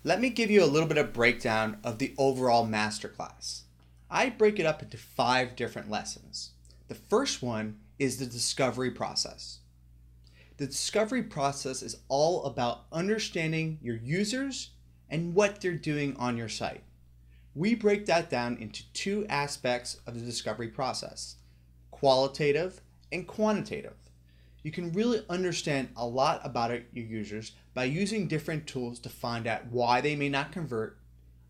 Let me give you a little bit of breakdown of the overall masterclass. I break it up into 5 different lessons. The first one is the discovery process. The discovery process is all about understanding your users and what they're doing on your site. We break that down into 2 aspects of the discovery process: qualitative and quantitative. You can really understand a lot about your users by using different tools to find out why they may not convert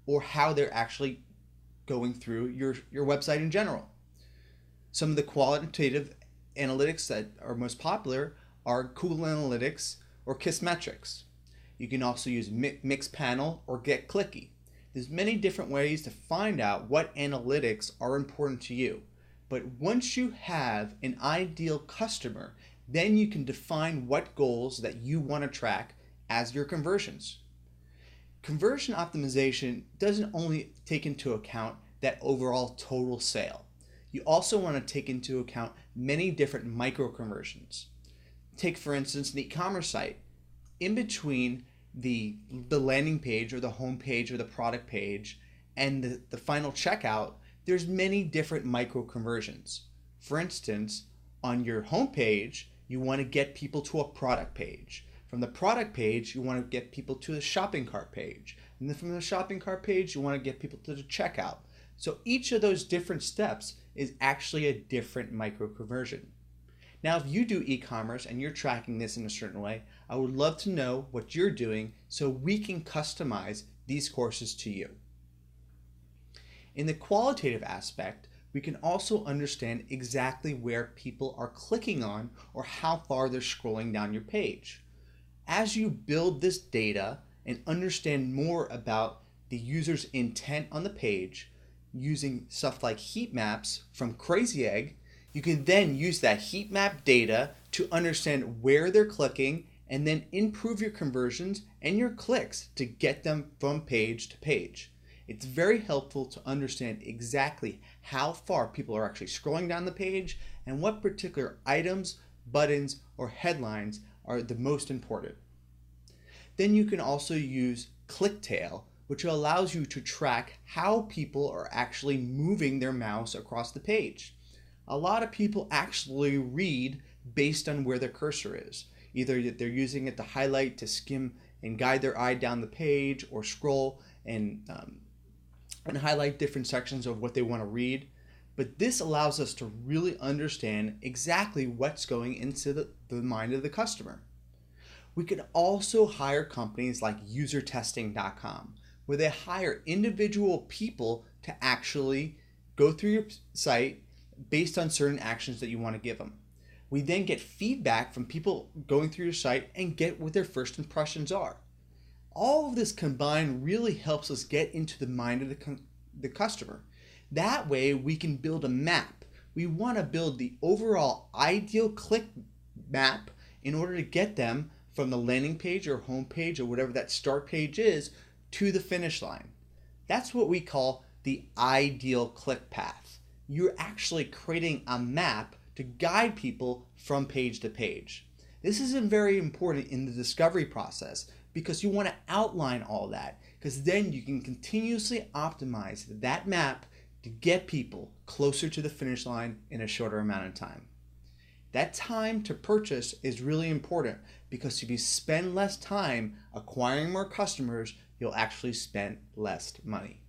or how they're actually going through your website in general. Some of the qualitative analytics that are most popular are Google Analytics or Kissmetrics. You can also use Mixpanel or GetClicky. There's many different ways to find out what analytics are important to you. But once you have an ideal customer, then you can define what goals that you want to track as your conversions. Conversion optimization doesn't only take into account that overall total sale. You also want to take into account many different micro conversions. Take, for instance, an e-commerce site. In between the landing page or the home page or the product page and the final checkout, there's many different micro conversions. For instance, on your home page, you want to get people to a product page. From the product page, you want to get people to the shopping cart page. And then from the shopping cart page, you want to get people to the checkout. So each of those different steps is actually a different micro conversion. Now, if you do e-commerce and you're tracking this in a certain way, I would love to know what you're doing so we can customize these courses to you. In the qualitative aspect, we can also understand exactly where people are clicking on or how far they're scrolling down your page. As you build this data and understand more about the user's intent on the page, using stuff like heat maps from Crazy Egg, you can then use that heat map data to understand where they're clicking and then improve your conversions and your clicks to get them from page to page. It's very helpful to understand exactly how far people are actually scrolling down the page and what particular items, buttons, or headlines are the most important. Then you can also use ClickTail, which allows you to track how people are actually moving their mouse across the page. A lot of people actually read based on where their cursor is. Either they're using it to highlight, to skim and guide their eye down the page, or scroll and highlight different sections of what they want to read. But this allows us to really understand exactly what's going into the mind of the customer. We can also hire companies like usertesting.com, where they hire individual people to actually go through your site based on certain actions that you want to give them. We then get feedback from people going through your site and get what their first impressions are. All of this combined really helps us get into the mind of the customer. That way we can build a map. We want to build the overall ideal click map in order to get them from the landing page or home page or whatever that start page is to the finish line. That's what we call the ideal click path. You're actually creating a map to guide people from page to page. This is very important in the discovery process because you want to outline all that, because then you can continuously optimize that map to get people closer to the finish line in a shorter amount of time. That time to purchase is really important because if you spend less time acquiring more customers, you'll actually spend less money.